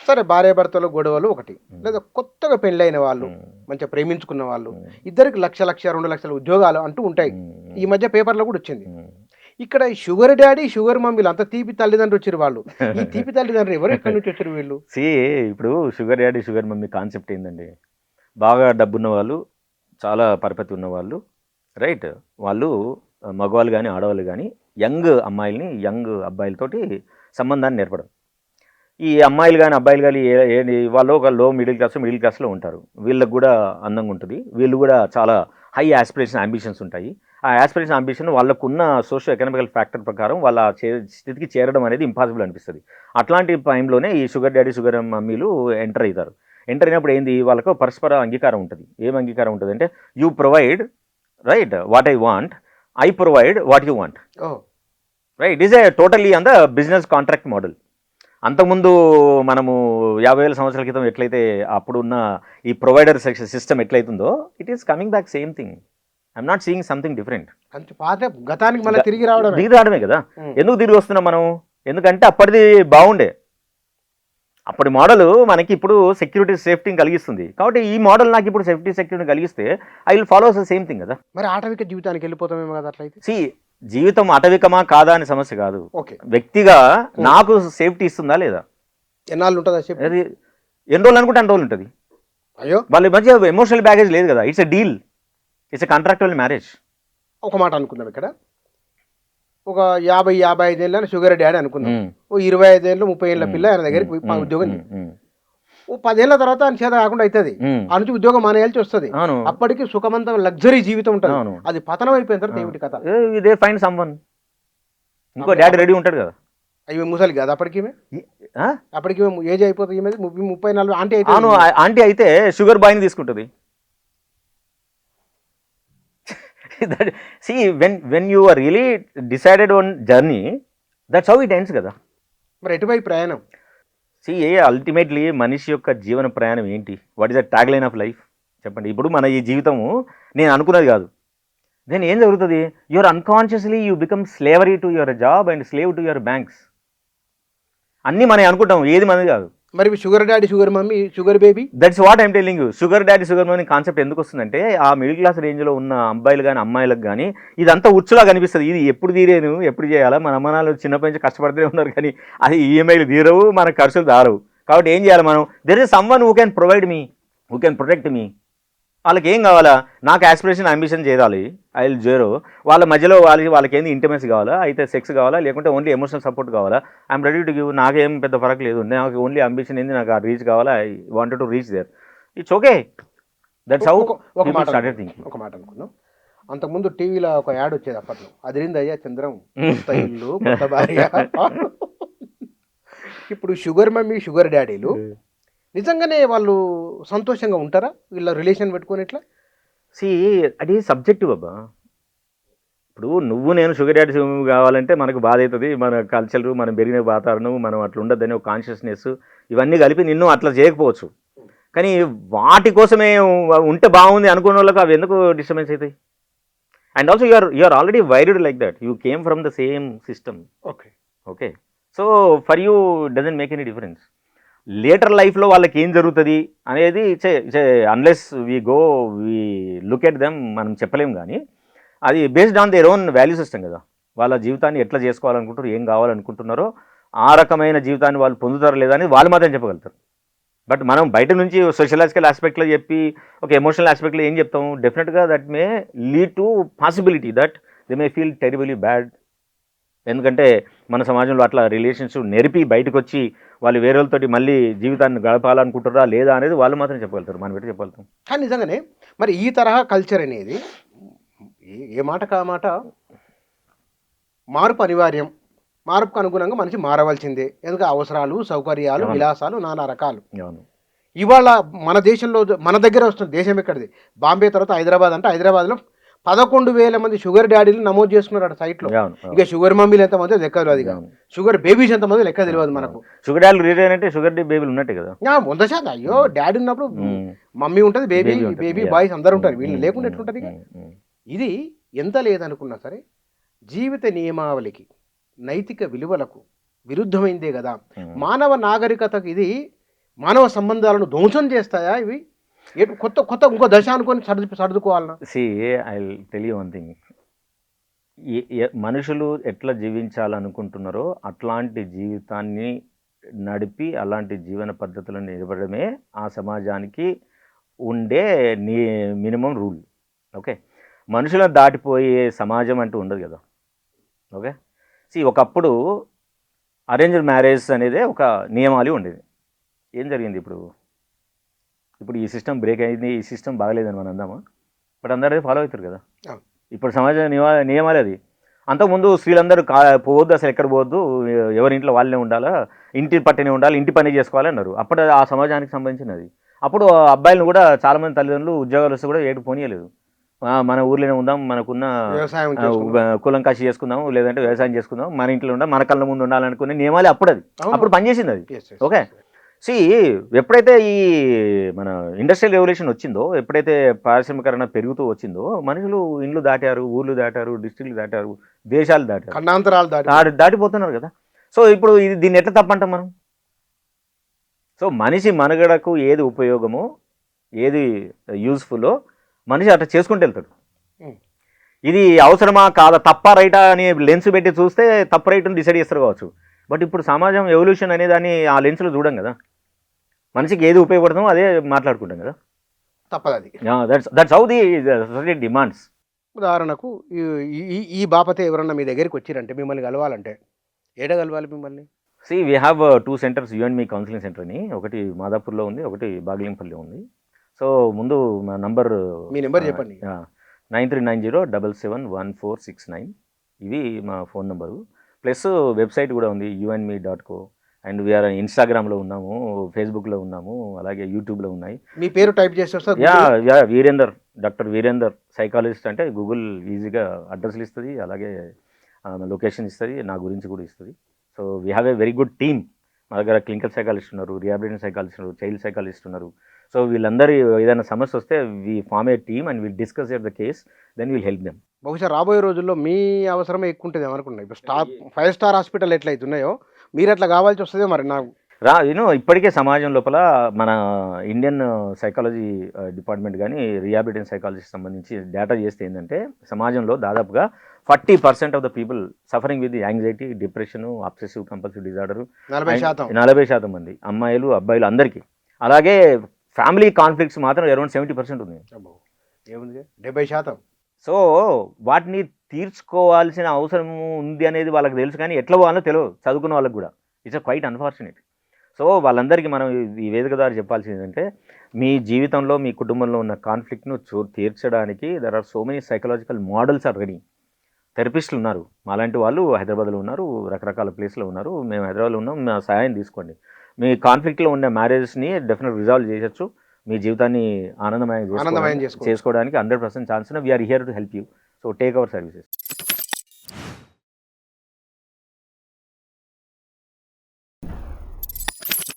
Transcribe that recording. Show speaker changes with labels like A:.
A: సరే భార్యాభర్తల గొడవలు ఒకటి,
B: ఉమ్,
A: లేదా కొత్తగా పెళ్ళైన వాళ్ళు,
B: ఉమ్,
A: మంచిగా ప్రేమించుకున్న వాళ్ళు,
B: ఉమ్,
A: ఇద్దరికి 1,00,000 2,00,000 ఉద్యోగాలు అంటూ ఉంటాయి. ఈ
B: ఉమ్,
A: మధ్య పేపర్లో కూడా వచ్చింది.
B: ఉమ్.
A: ఇక్కడ షుగర్ డాడీ షుగర్ మమ్మీలు అంత తీపి తల్లిదండ్రులు వచ్చారు వాళ్ళు. ఈ తీపి తల్లిదండ్రులు ఎవరు, ఎక్కడి నుంచి వచ్చారు వీళ్ళు?
B: సి ఇప్పుడు sugar daddy sugar mummy concept ఏంటండి, బాగా డబ్బున్న వాళ్ళు, చాలా పరపతి ఉన్నవాళ్ళు, రైట్, వాళ్ళు మగవాళ్ళు కానీ ఆడవాళ్ళు కానీ యంగ్ అమ్మాయిల్ని యంగ్ అబ్బాయిలతోటి సంబంధాన్ని నేర్పడం. ఈ అమ్మాయిలు కానీ అబ్బాయిలు కానీ వాళ్ళు ఒక లో మిడిల్ క్లాస్లో ఉంటారు. వీళ్ళకి కూడా అందంగా ఉంటుంది, వీళ్ళు కూడా చాలా హై ఆస్పిరేషన్ అంబిషన్స్ ఉంటాయి. ఆ ఆస్పిరేషన్ అంబిషన్ వాళ్ళకున్న సోషో ఎకనామికల్ ఫ్యాక్టర్ ప్రకారం వాళ్ళ స్థితికి చేరడం అనేది ఇంపాసిబుల్ అనిపిస్తుంది. అట్లాంటి టైంలోనే ఈ షుగర్ డాడీ షుగర్ మమ్మీలు ఎంటర్ అవుతారు. ఎంటర్ అయినప్పుడు ఏంది, వాళ్ళకు పరస్పర అంగీకారం ఉంటుంది. ఏం అంగీకారం ఉంటుంది అంటే, you provide right what I want, I provide what you want,
A: oh
B: right. It is a totally on the business contract model. అంతకుముందు మనము 50,000 సంవత్సరాల క్రితం ఎట్లయితే అప్పుడున్న ఈ ప్రొవైడర్ సిస్టమ్ ఎట్లయితుందో, it is coming back same thing. I'm not seeing something different.
A: కొంచెం పాత గతానికి మళ్ళీ తిరిగి రావడమే.
B: దిగి రావడమే కదా.
A: ఉమ్.
B: ఎందుకు తిరిగి వస్తున్నాం మనం? ఎందుకంటే అప్పటిది బాగుండే, అప్పటి మోడల్ మనకి ఇప్పుడు సెక్యూరిటీ సేఫ్టీని కలిగిస్తుంది. కాబట్టి ఈ మోడల్ నాకు ఇప్పుడు సెక్యూరిటీ కలిగిస్తే I will follow the same thing కదా.
A: మరి ఆటవిక జీవితానికి వెళ్ళిపోతామేమో కదా అట్లయితే.
B: సి జీవితం అటవికమా కాదా అనే సమస్య కాదు.
A: ఓకే,
B: వ్యక్తిగా నాకు సేఫ్టీ ఇస్తుందా లేదా,
A: ఎన్నాళ్ళు ఉంటుందా చెప్పి?
B: అది ఎన్ని రోజులు అనుకుంటే అన్ని రోజులు ఉంటుంది.
A: అయ్యో,
B: వాళ్ళ మధ్య ఎమోషనల్ బ్యాగేజ్ లేదు కదా. It's a deal, it's a contractual marriage.
A: ఒక మాట అనుకుందాం ఇక్కడ. ఒక 50-55 ఏళ్ళ షుగర్ డాడీ అనుకుందాం. ఓ 25 ఏళ్ళు 30 ఏళ్ళ పిల్ల ఆయన దగ్గరికి పోయి ఉద్యోగం ఓ 10 ఏళ్ళ తర్వాత ఆయన చేత కాకుండా అవుతుంది. ఆ నుంచి ఉద్యోగం మానేయాల్సి వస్తుంది.
B: అవును,
A: అప్పటికి సుఖమంతం లగ్జరీ జీవితం ఉంటుంది.
B: అవును.
A: అది పతనం అయిపోయిన తర్వాత ఏమిటి కథ?
B: దే ఫైండ్ సమ్వన్, ఇంకో డాడీ రెడీ ఉంటాడు కదా.
A: అవి ముసలి కాదు అప్పటికి,
B: ఆ?
A: అప్పటికి ఏజ్ అయిపోతుంది. 30-34 ఆంటీ అయితే.
B: అవును, ఆంటీ అయితే షుగర్ బాయ్ని తీసుకుంటుంది. See, when you are really decided on journey, that's how it ends కదా.
A: మరి ఎటువైపు ప్రయాణం?
B: See, అల్టిమేట్లీ మనిషి యొక్క జీవన ప్రయాణం ఏంటి? What is the tag line of life? చెప్పండి. ఇప్పుడు మన ఈ జీవితము నేను అనుకున్నది కాదు. దెన్ ఏం జరుగుతుంది? Your unconsciously you become slavery to your job and slave to your banks. అన్నీ మనం అనుకుంటాం, ఏది మనది కాదు.
A: మరి sugar daddy sugar mummy sugar baby,
B: that's what I'm telling you. Sugar daddy sugar mummy concept ఎందుకు వస్తుందంటే, ఆ మిడిల్ క్లాస్ రేంజ్లో ఉన్న అబ్బాయిలు కానీ అమ్మాయిలకు కానీ ఇదంతా ఉచ్చులా కనిపిస్తుంది. ఇది ఎప్పుడు తీరేను, ఎప్పుడు చేయాలా? మన అమ్మానాలు చిన్నప్పటి నుంచి కష్టపడుతూనే ఉన్నారు, కానీ అది ఈఎంఐలు తీరవు, మన ఖర్చులు దారవు. కాబట్టి ఏం చేయాలి మనం? There is someone who can provide me, who can protect me. వాళ్ళకి ఏం కావాలా? నాకు ఆస్పిరేషన్ అంబిషన్ చేయాలి, ఐ విల్ జీరో. వాళ్ళ మధ్యలో వాళ్ళకి ఏంది ఇంటిమేసి కావాలా, అయితే సెక్స్ కావాలా, లేకుంటే ఓన్లీ ఎమోషనల్ సపోర్ట్ కావాలా? I'm ready to give. నాకేం పెద్ద ఫరక్ లేదు. నాకు ఓన్లీ అంబిషన్ ఏంది, నాకు ఆ రీచ్ కావాలా, I wanted to reach there. It's okay. That's how people started thinking.
A: ఒక మాట అనుకున్నాం. అంతకుముందు టీవీలో ఒక యాడ్ వచ్చేది అప్పట్లో, అదిరింది అయ్యా చంద్రం, కొత్త ఇల్లు కొత్త భార్య. ఇప్పుడు షుగర్ మమ్మీ షుగర్ డాడీలు నిజంగానే వాళ్ళు సంతోషంగా ఉంటారా వీళ్ళ రిలేషన్ పెట్టుకొని ఇట్లా?
B: సి అది సబ్జెక్టివ్ అబ్బా. ఇప్పుడు నువ్వు నేను షుగర్ డాడీ కావాలంటే మనకు బాధ అవుతుంది. మన కల్చర్, మనం పెరిగిన వాతావరణం, మనం అట్లా ఉండద్దని ఒక కాన్షియస్నెస్, ఇవన్నీ కలిపి నిన్ను అట్లా చేయకపోవచ్చు. కానీ వాటి కోసమే ఉంటే బాగుంది అనుకున్న వాళ్ళకి అవి ఎందుకు డిస్టర్బెన్స్ అవుతాయి? And also you're already wired like that. You came from the same system.
A: Okay
B: okay, so for you doesn't make any difference. Later లైఫ్లో వాళ్ళకి ఏం జరుగుతుంది అనేది unless we look at them మనం చెప్పలేము. కానీ అది based on their own value system కదా. వాళ్ళ జీవితాన్ని ఎట్లా చేసుకోవాలనుకుంటారు, ఏం కావాలనుకుంటున్నారో ఆ రకమైన జీవితాన్ని వాళ్ళు పొందుతారో లేదా అని వాళ్ళు మాత్రం చెప్పగలుగుతారు. బట్ మనం బయట నుంచి సోషలాజికల్ ఆస్పెక్ట్లో చెప్పి ఒక ఎమోషనల్ ఆస్పెక్ట్లో ఏం చెప్తాం? డెఫినెట్గా that may lead to possibility that they may feel terribly bad. ఎందుకంటే మన సమాజంలో అట్లా రిలేషన్స్ నెరిపి బయటకు వచ్చి వాళ్ళు వేరే వాళ్ళతోటి మళ్ళీ జీవితాన్ని గడపాలనుకుంటారా లేదా అనేది వాళ్ళు మాత్రం చెప్పగలుగుతారు, మనం పెట్టి చెప్పగలుగుతాం.
A: కానీ నిజంగానే మరి ఈ తరహా కల్చర్ అనేది ఏ మాట కా మాట మార్పు అనివార్యం. మార్పుకు అనుగుణంగా మనిషి మారవలసిందే. ఎందుకంటే అవసరాలు, సౌకర్యాలు, విలాసాలు నానా రకాలు. ఇవాళ మన దేశంలో మన దగ్గర వస్తుంది. దేశం ఎక్కడిది? బాంబే తర్వాత హైదరాబాద్. అంటే హైదరాబాద్లో 11,000 మంది షుగర్ డాడీలు నమోదు చేసుకున్నారు సైట్లో. ఇక షుగర్ మమ్మీలు ఎంతమంది లెక్క తెలియదు, ఇక షుగర్ బేబీస్ ఎంతమంది లెక్క తెలియదు మనకు.
B: షుగర్ డాడీలు రీడ్ అంటే షుగర్ బేబీలు ఉన్నట్టే కదా.
A: 100%. అయ్యో డాడీ ఉన్నప్పుడు మమ్మీ ఉంటుంది, బేబీ బాయ్స్ అందరు ఉంటారు. వీళ్ళు లేకుండా ఎట్లుంటుంది? ఇక ఇది ఎంత లేదనుకున్నా సరే జీవిత నియమావళికి, నైతిక విలువలకు విరుద్ధమైందే కదా. మానవ నాగరికతకు ఇది మానవ సంబంధాలను ధ్వంసం చేస్తాయా ఇవి? కొత్త కొత్త ఇంకో దశ అనుకొని సర్దుకోవాలన్నా?
B: See I tell you one thing. మనుషులు ఎట్లా జీవించాలనుకుంటున్నారో అట్లాంటి జీవితాన్ని నడిపి అలాంటి జీవన పద్ధతులను నిలబడమే ఆ సమాజానికి ఉండే మినిమం రూల్. ఓకే, మనుషులను దాటిపోయే సమాజం అంటూ ఉండదు కదా. ఓకే, ఒకప్పుడు అరేంజ్డ్ మ్యారేజ్ అనేది ఒక నియమాలు ఉండేది. ఏం జరిగింది ఇప్పుడు? ఈ సిస్టమ్ బ్రేక్ అయింది, ఈ సిస్టమ్ బాగలేదని మనం అందామా? బట్ అందరూ ఫాలో అవుతారు కదా. ఇప్పుడు సమాజ నియమాలు అది. అంతకుముందు స్త్రీలందరూ పోవద్దు, అసలు ఎక్కడ పోవద్దు, ఎవరి ఇంట్లో వాళ్ళనే ఉండాలా, ఇంటి పట్టినే ఉండాలి, ఇంటి పని చేసుకోవాలి అన్నారు. అప్పుడు ఆ సమాజానికి సంబంధించినది. అప్పుడు అబ్బాయిలను కూడా చాలామంది తల్లిదండ్రులు ఉద్యోగాలు వస్తే కూడా ఏడు పోనీయలేదు. మన ఊర్లోనే ఉందాం, మనకున్న కులం కాశీ చేసుకుందాం, లేదంటే వ్యవసాయం చేసుకుందాం, మన ఇంట్లో ఉండాలి, మన కళ్ళ ముందు ఉండాలనుకునే నియమాలే అప్పుడు పనిచేసింది అది. ఓకే, ఎప్పుడైతే ఈ మన ఇండస్ట్రియల్ రెవల్యూషన్ వచ్చిందో, ఎప్పుడైతే పారిశ్రామికరణ పెరుగుతూ వచ్చిందో, మనుషులు ఇండ్లు దాటారు, ఊర్లు దాటారు, డిస్ట్రిక్ట్లు దాటారు, దేశాలు దాటారు,
A: ఖండాంతరాలు
B: దాటిపోతున్నారు కదా. ఇప్పుడు దీన్ని ఎట్లా తప్పంటాం మనం? మనిషి మనుగడకు ఏది ఉపయోగమో, ఏది యూజ్ఫుల్లో మనిషి అట్లా చేసుకుంటూ వెళ్తాడు. ఇది అవసరమా కాదా, తప్ప రైటా అని లెన్స్ పెట్టి చూస్తే తప్పు రైట్ని డిసైడ్ చేస్తారు కావచ్చు. బట్ ఇప్పుడు సమాజం ఎవల్యూషన్ అనే దాన్ని ఆ లెన్స్లో చూడం కదా. మనిషికి ఏది ఉపయోగపడుతుందో అదే మాట్లాడుకుంటాం కదా.
A: తప్పదు అది.
B: That's how the society demands.
A: ఉదాహరణకు ఈ బాపతే ఎవరన్నా మీ దగ్గరికి వచ్చిరంటే, మిమ్మల్ని కలవాలంటే ఏడ కలవాలి మిమ్మల్ని?
B: We have 2 centres, UNME counselling centre అని. ఒకటి మాదాపూర్లో ఉంది, ఒకటి బాగ్లింపల్లిలో ఉంది. ముందు మా మీ నెంబర్ చెప్పండి. 9390771469. ఇవి మా ఫోన్ నెంబరు. ప్లస్ వెబ్సైట్ కూడా ఉంది, unme.co. అండ్ వీఆర్ ఇన్స్టాగ్రామ్లో ఉన్నాము, ఫేస్బుక్లో ఉన్నాము, అలాగే యూట్యూబ్లో ఉన్నాయి.
A: మీ పేరు టైప్ చేసి వస్తే
B: వీరేందర్, డాక్టర్ వీరేందర్ సైకాలజిస్ట్ అంటే గూగుల్ ఈజీగా అడ్రస్లు ఇస్తుంది, అలాగే లొకేషన్ ఇస్తుంది, నా గురించి కూడా ఇస్తుంది. We have a very good team. మా దగ్గర క్లినికల్ సైకాలజిస్ట్ ఉన్నారు, రిహాబిలిటేషన్ సైకాలజిస్ట్ ఉన్నారు, చైల్డ్ సైకాలజిస్ట్ ఉన్నారు. వీళ్ళందరూ ఏదైనా సమస్య వస్తే we form a team and will discuss at the case, then will help them.
A: బహుశా రాబోయే రోజుల్లో మీ అవసరమే ఎక్కువ ఉంటుంది అనుకున్నాయి. ఇప్పుడు 5 స్టార్ హాస్పిటల్ ఎట్లయితే ఉన్నాయో మీరు అట్లా కావాల్సి వస్తుంది. మరి నాకు
B: ఇప్పటికే సమాజం లోపల మన ఇండియన్ సైకాలజీ డిపార్ట్మెంట్ కానీ రిహాబిలిటేషన్ సైకాలజీకి సంబంధించి డేటా చేస్తే ఏంటంటే, సమాజంలో దాదాపుగా 40% of the people suffering with anxiety, depression, obsessive compulsive disorder, 40% మంది అమ్మాయిలు అబ్బాయిలు అందరికీ. అలాగే ఫ్యామిలీ కాన్ఫ్లిక్ట్స్ మాత్రం అరౌండ్ 70% ఉంది.
A: ఏముంది 70%.
B: వాటిని తీర్చుకోవాల్సిన అవసరం ఉంది అనేది వాళ్ళకి తెలుసు, కానీ ఎట్లా పోవాలో తెలియదు చదువుకున్న వాళ్ళకి కూడా. It's quite unfortunate. వాళ్ళందరికీ మనం ఈ వేదిక ద్వారా చెప్పాల్సింది ఏంటంటే, మీ జీవితంలో మీ కుటుంబంలో ఉన్న కాన్ఫ్లిక్ట్ను తీర్చడానికి there are so many psychological models are ready. థెరపిస్టులు ఉన్నారు, మాలాంటి వాళ్ళు హైదరాబాద్లో ఉన్నారు, రకరకాల ప్లేస్లో ఉన్నారు. మేము హైదరాబాద్లో ఉన్నాం, మా సహాయం తీసుకోండి. మీ కాన్ఫ్లిక్ట్లో ఉన్న మ్యారేజ్ని డెఫినెట్ రిజాల్వ్ చేయొచ్చు, మీ జీవితాన్ని ఆనందమయం చేసుకోవడానికి 100% chance. We're here to help you. Take our services.